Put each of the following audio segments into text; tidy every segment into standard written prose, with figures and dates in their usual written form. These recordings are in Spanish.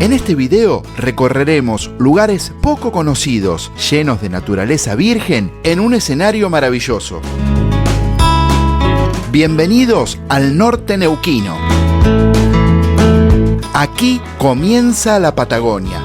En este video recorreremos lugares poco conocidos, llenos de naturaleza virgen, en un escenario maravilloso. Bienvenidos al norte neuquino. Aquí comienza la Patagonia.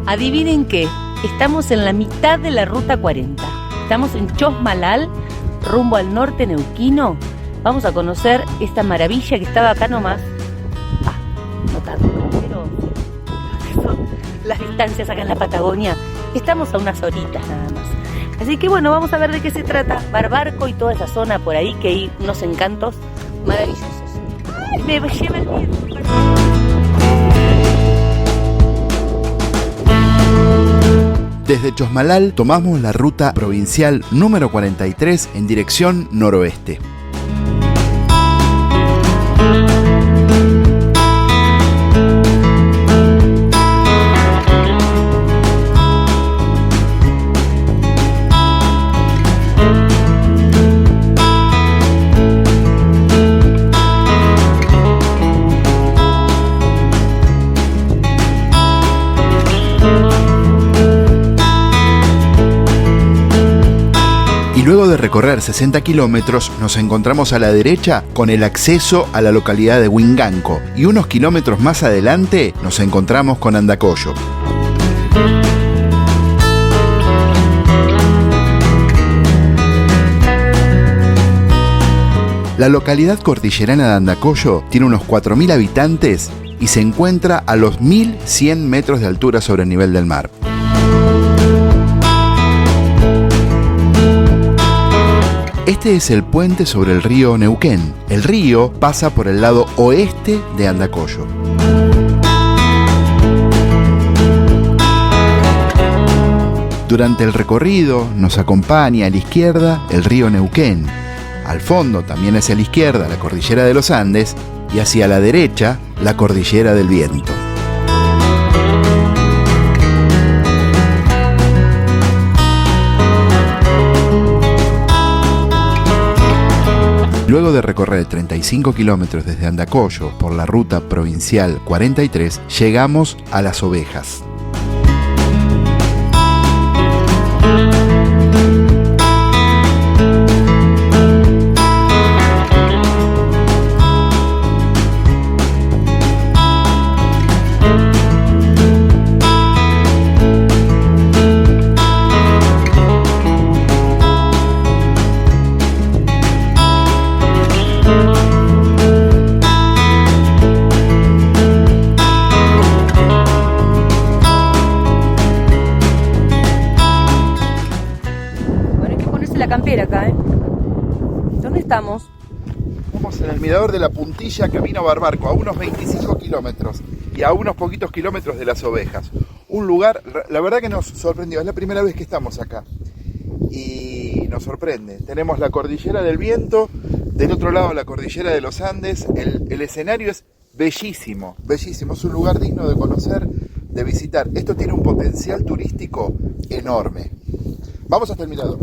Adivinen qué, estamos en la mitad de la ruta 40. Estamos en Chosmalal, rumbo al norte neuquino. Vamos a conocer esta maravilla que estaba acá nomás. No tanto, pero son las distancias acá en la Patagonia. Estamos a unas horitas nada más. Así que bueno, vamos a ver de qué se trata. Barbarco y toda esa zona por ahí, que hay unos encantos maravillosos. ¡Ay, me lleva el viento! Desde Chosmalal tomamos la ruta provincial número 43 en dirección noroeste. Y luego de recorrer 60 kilómetros nos encontramos a la derecha con el acceso a la localidad de Huinganco y unos kilómetros más adelante nos encontramos con Andacollo. La localidad cordillerana de Andacollo tiene unos 4.000 habitantes y se encuentra a los 1.100 metros de altura sobre el nivel del mar. Este es el puente sobre el río Neuquén. El río pasa por el lado oeste de Andacollo. Durante el recorrido nos acompaña a la izquierda el río Neuquén. Al fondo, también hacia la izquierda, la cordillera de los Andes y hacia la derecha, la cordillera del Viento. Luego de recorrer 35 kilómetros desde Andacollo por la ruta provincial 43, llegamos a Las Ovejas. Campera acá, ¿Dónde estamos? Estamos en el mirador de la Puntilla, camino a Barbarco, a unos 25 kilómetros y a unos poquitos kilómetros de Las Ovejas. Un lugar, la verdad que nos sorprendió, es la primera vez que estamos acá y nos sorprende. Tenemos la cordillera del Viento, del otro lado la cordillera de los Andes, el escenario es bellísimo, bellísimo, es un lugar digno de conocer, de visitar. Esto tiene un potencial turístico enorme. Vamos hasta el mirador.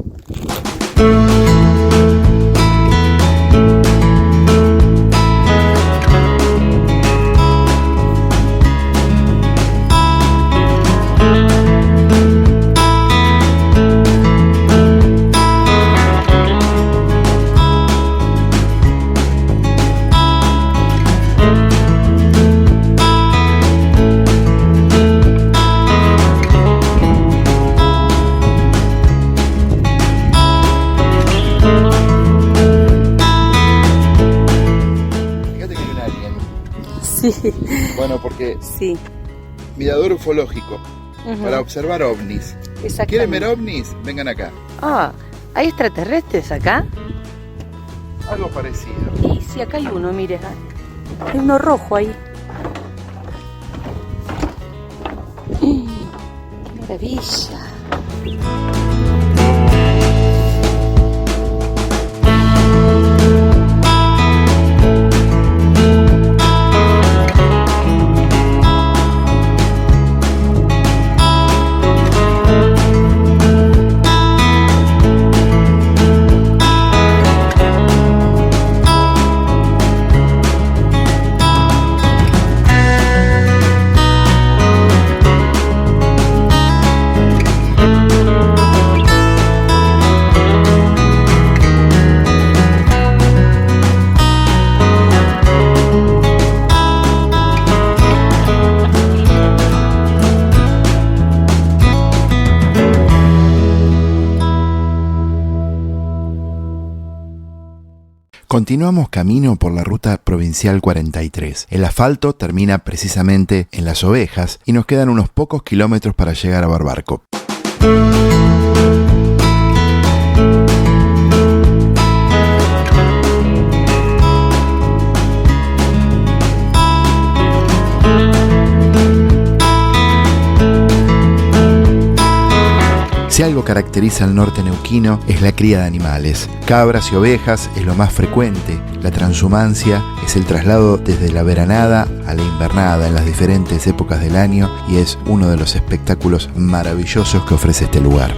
Sí. Bueno, porque sí. Mirador ufológico, para observar ovnis. ¿Quieren ver ovnis? Vengan acá. ¿Hay extraterrestres acá? Algo parecido. Y sí, acá hay uno, mire. Hay uno rojo ahí. ¡Qué maravilla! Continuamos camino por la ruta provincial 43. El asfalto termina precisamente en Las Ovejas y nos quedan unos pocos kilómetros para llegar a Barbarco. Si algo caracteriza al norte neuquino es la cría de animales. Cabras y ovejas es lo más frecuente. La transhumancia es el traslado desde la veranada a la invernada en las diferentes épocas del año y es uno de los espectáculos maravillosos que ofrece este lugar.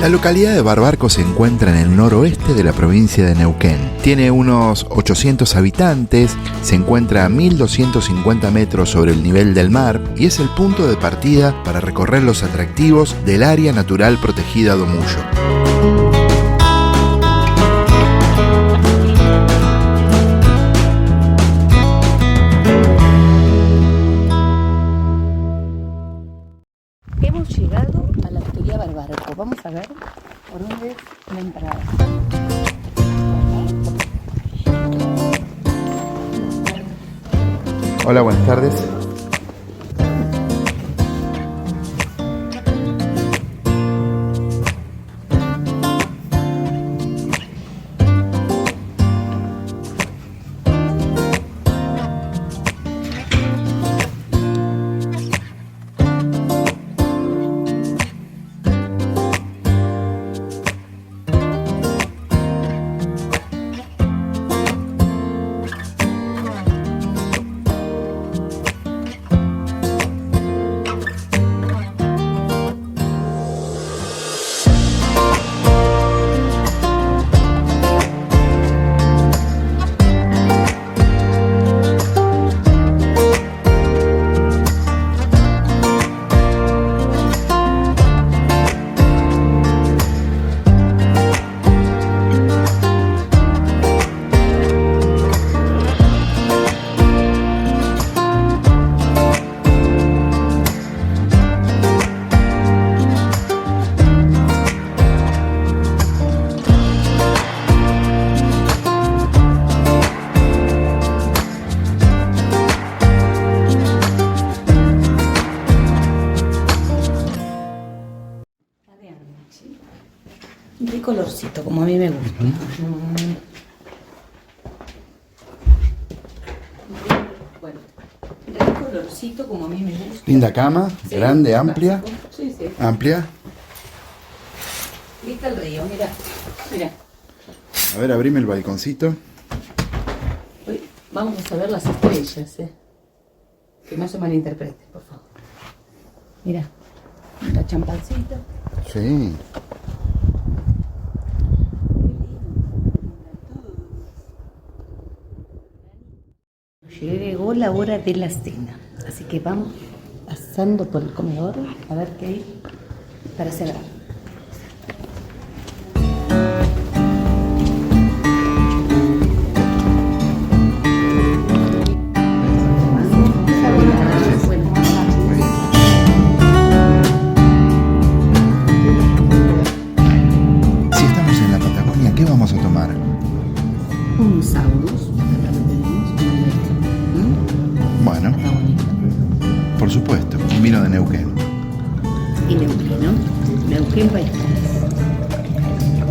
La localidad de Barbarco se encuentra en el noroeste de la provincia de Neuquén. Tiene unos 800 habitantes, se encuentra a 1250 metros sobre el nivel del mar y es el punto de partida para recorrer los atractivos del área natural protegida Domullo. Hemos llegado a la hostería Barbarco. Vamos a ver por dónde es la entrada. Hola, buenas tardes. De colorcito, como a mí me gusta. Bueno, de colorcito, como a mí me gusta. Linda cama, Sí, grande, amplia. Sí, sí. Amplia. Vista el río, mira. Mira. A ver, abrime el balconcito. Hoy vamos a ver las estrellas, que no se malinterprete, por favor. Mira, la champancita. Sí. Llegó la hora de la cena, así que vamos pasando por el comedor a ver qué hay para cenar. Si estamos en la Patagonia, ¿qué vamos a tomar? Un saurus, acá lo tenemos, Bueno, patagónico. por supuesto, un vino de Neuquén. Y Neuquén, Neuquén País.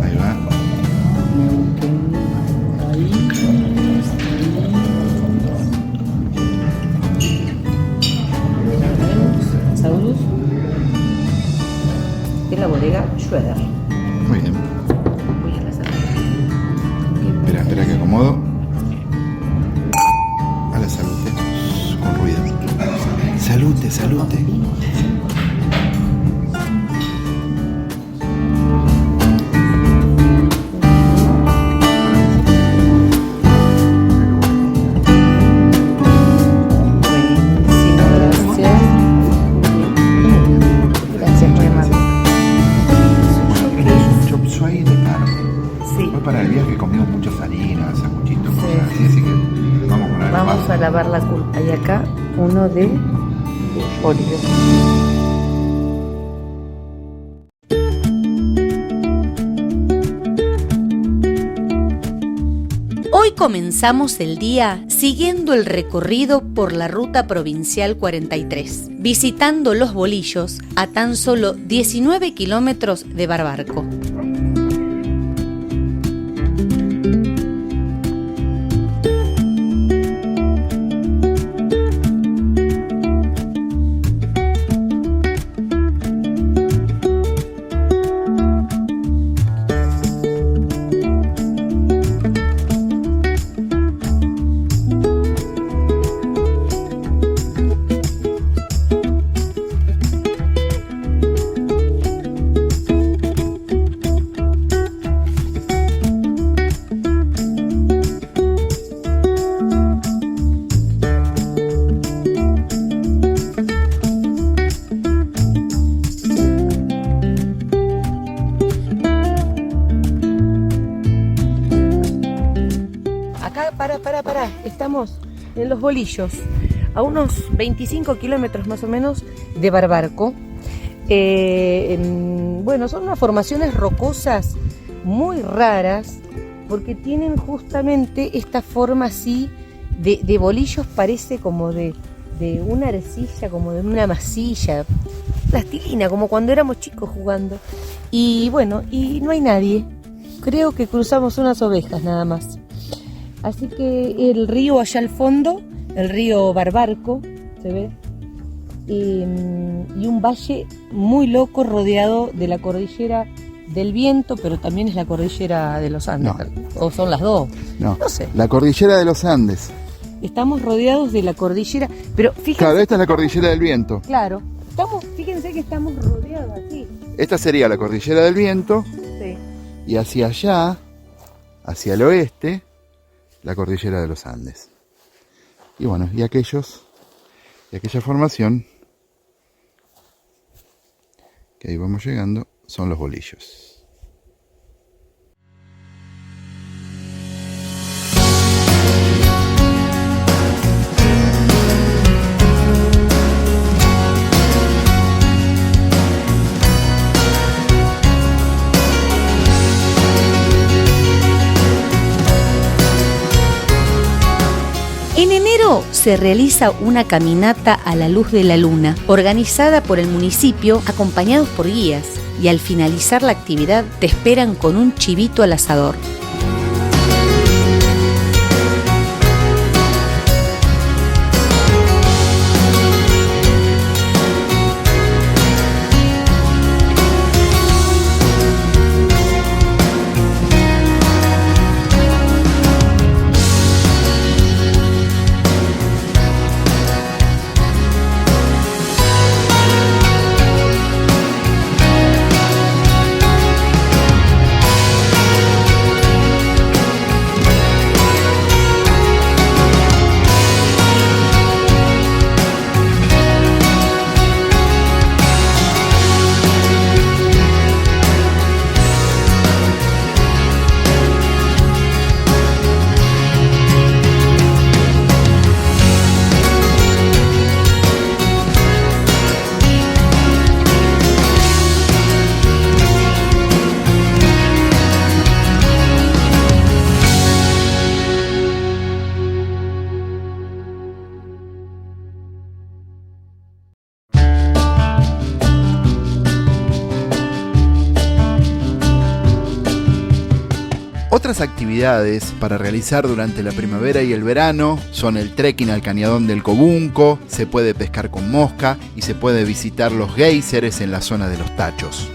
Ahí va. Neuquén País. Saurus. De la bodega Schroeder. Muy bien. Voy a la sala. Espera que acomodo. A la salute. Con ruido. Salute. Sí. Después para el viaje comimos muchas harinas, sanguchitos, Sí. cosas así, así que vamos con algo Vamos más. a lavar la culpa. Y acá uno de pollo. Hoy comenzamos el día siguiendo el recorrido por la ruta provincial 43, visitando Los Bolillos a tan solo 19 kilómetros de Barbarco. Pará. Estamos en Los Bolillos, a unos 25 kilómetros más o menos de Barbarco. Bueno, son unas formaciones rocosas muy raras porque tienen justamente esta forma así de bolillos, parece como de una arcilla, como de una masilla, plastilina, como cuando éramos chicos jugando. Y bueno, y no hay nadie. Creo que cruzamos unas ovejas nada más. Así que el río allá al fondo, el río Barbarco, se ve, y un valle muy loco rodeado de la cordillera del Viento, pero también es la cordillera de los Andes. No. ¿O son las dos? No sé. La cordillera de los Andes. Estamos rodeados de la cordillera, pero fíjense. Claro, esta es la cordillera del Viento. Claro, fíjense que estamos rodeados así. Esta sería la cordillera del Viento. Sí. Y hacia allá, hacia el oeste, la cordillera de los Andes. Y bueno, y aquella formación, que ahí vamos llegando, son Los Bolillos. En enero se realiza una caminata a la luz de la luna, organizada por el municipio, acompañados por guías, y al finalizar la actividad te esperan con un chivito al asador. Otras actividades para realizar durante la primavera y el verano son el trekking al cañadón del Cobunco, se puede pescar con mosca y se puede visitar los géiseres en la zona de los Tachos.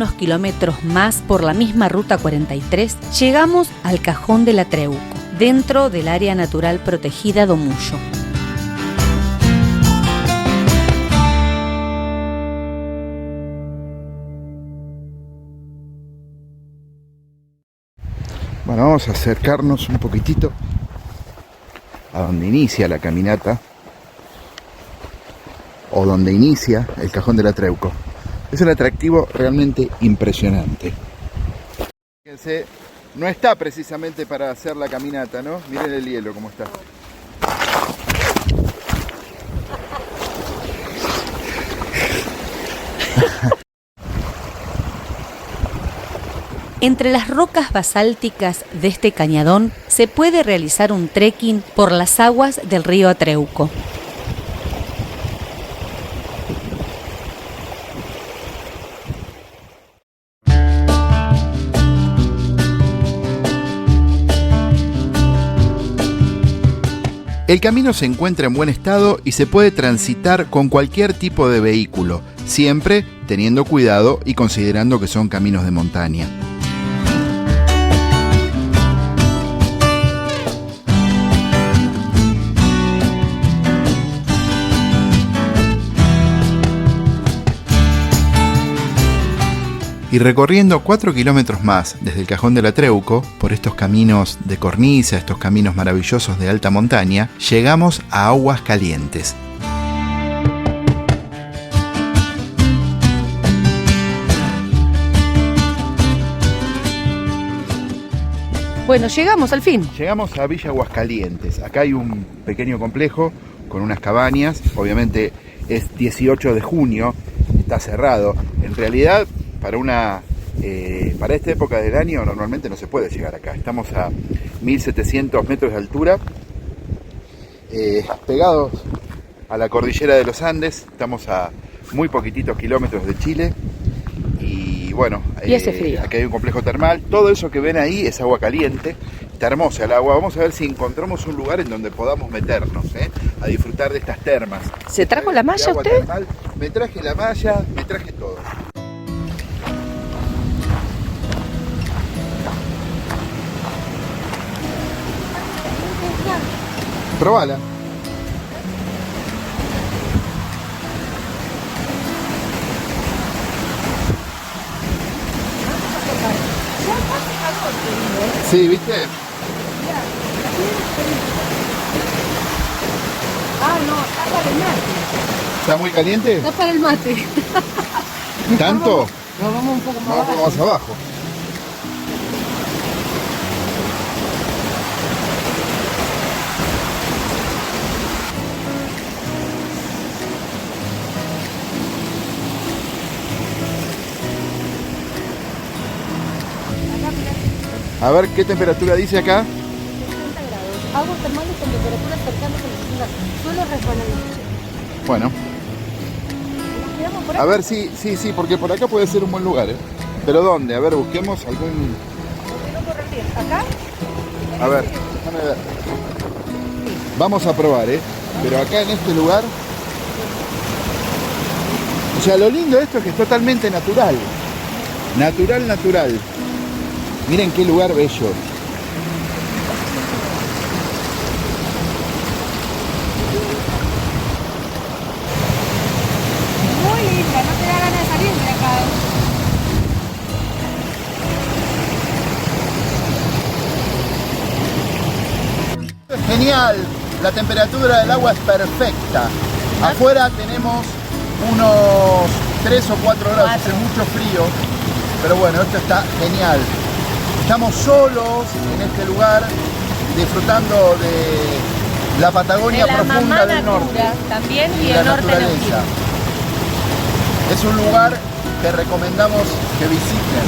unos kilómetros más por la misma ruta 43, llegamos al Cajón del Atreuco, dentro del área natural protegida do Mullo. Bueno, vamos a acercarnos un poquitito a donde inicia la caminata, o donde inicia el Cajón del Atreuco. Es un atractivo realmente impresionante. Fíjense, no está precisamente para hacer la caminata, ¿no? Miren el hielo cómo está. Entre las rocas basálticas de este cañadón se puede realizar un trekking por las aguas del río Atreuco. El camino se encuentra en buen estado y se puede transitar con cualquier tipo de vehículo, siempre teniendo cuidado y considerando que son caminos de montaña. Y recorriendo 4 kilómetros más desde el Cajón del Atreuco, por estos caminos de cornisa, estos caminos maravillosos de alta montaña, llegamos a Aguas Calientes. Bueno, llegamos al fin. Llegamos a Villa Aguascalientes. Acá hay un pequeño complejo con unas cabañas. Obviamente es 18 de junio, está cerrado. En realidad, para esta época del año normalmente no se puede llegar acá. Estamos a 1700 metros de altura, pegados a la cordillera de los Andes. Estamos a muy poquititos kilómetros de Chile. Y bueno, y hace frío. Aquí hay un complejo termal. Todo eso que ven ahí es agua caliente. Está hermosa el agua. Vamos a ver si encontramos un lugar en donde podamos meternos, a disfrutar de estas termas. ¿Se trajo la malla usted? Termal. Me traje la malla, me traje todo. Probala. Sí, ¿viste? Ah, no, está para el mate. ¿Está muy caliente? Está para el mate. ¿Tanto? Nos vamos un poco más Vamos un poco más abajo. A ver qué temperatura dice acá. 60 grados. Aguas termales con temperaturas cercanas a los 100 grados. Suelo resbaladizo. Bueno. ¿Nos quedamos por A ver, sí, porque por acá puede ser un buen lugar, ¿Pero dónde? A ver, busquemos algún... ¿Acá? A ver, déjame ver. Vamos a probar, Pero acá en este lugar... O sea, lo lindo de esto es que es totalmente natural. Natural. Miren qué lugar bello. Muy linda, no te da ganas de salir de acá. Es genial, la temperatura del agua es perfecta. Afuera tenemos unos 3 o 4 grados, hace mucho frío, pero bueno, esto está genial. Estamos solos en este lugar, disfrutando de la Patagonia profunda del norte. También y la el norte naturaleza. Es un lugar que recomendamos que visiten.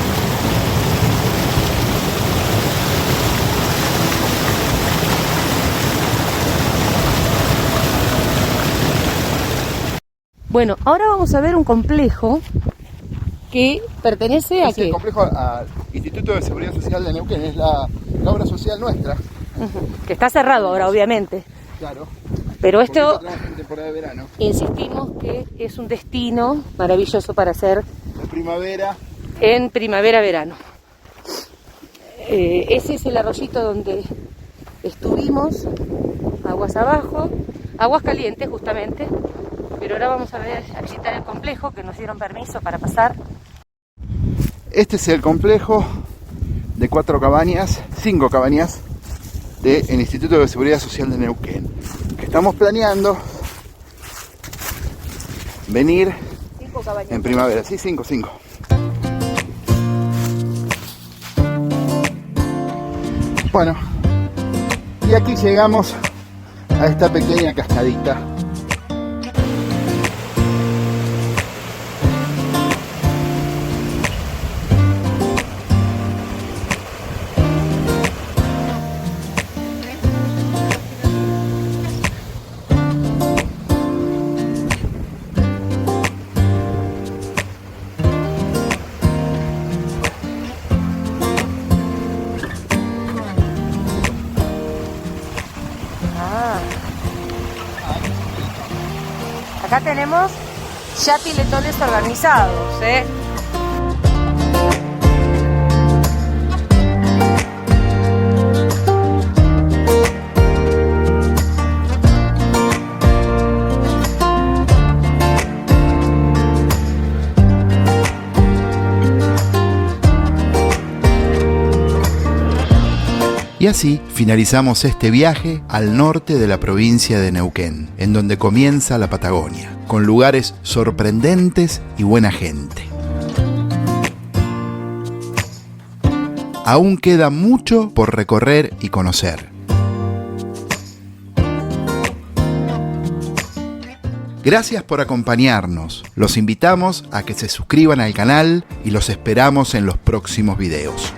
Bueno, ahora vamos a ver un complejo que pertenece a Es el complejo al Instituto de Seguridad Social de Neuquén, es la obra social nuestra. que está cerrado ahora, obviamente. Claro. Pero esto, En temporada de verano. insistimos que es un destino maravilloso para hacer De primavera en primavera-verano. Ese es el arroyito donde estuvimos, aguas abajo, aguas calientes justamente, pero ahora vamos a visitar el complejo que nos dieron permiso para pasar. Este es el complejo de 5 cabañas del Instituto de Seguridad Social de Neuquén, que estamos planeando venir en primavera. Sí, 5. Bueno, y aquí llegamos a esta pequeña cascadita. Acá tenemos ya piletones organizados, ¿eh? Y así finalizamos este viaje al norte de la provincia de Neuquén, en donde comienza la Patagonia, con lugares sorprendentes y buena gente. Aún queda mucho por recorrer y conocer. Gracias por acompañarnos. Los invitamos a que se suscriban al canal y los esperamos en los próximos videos.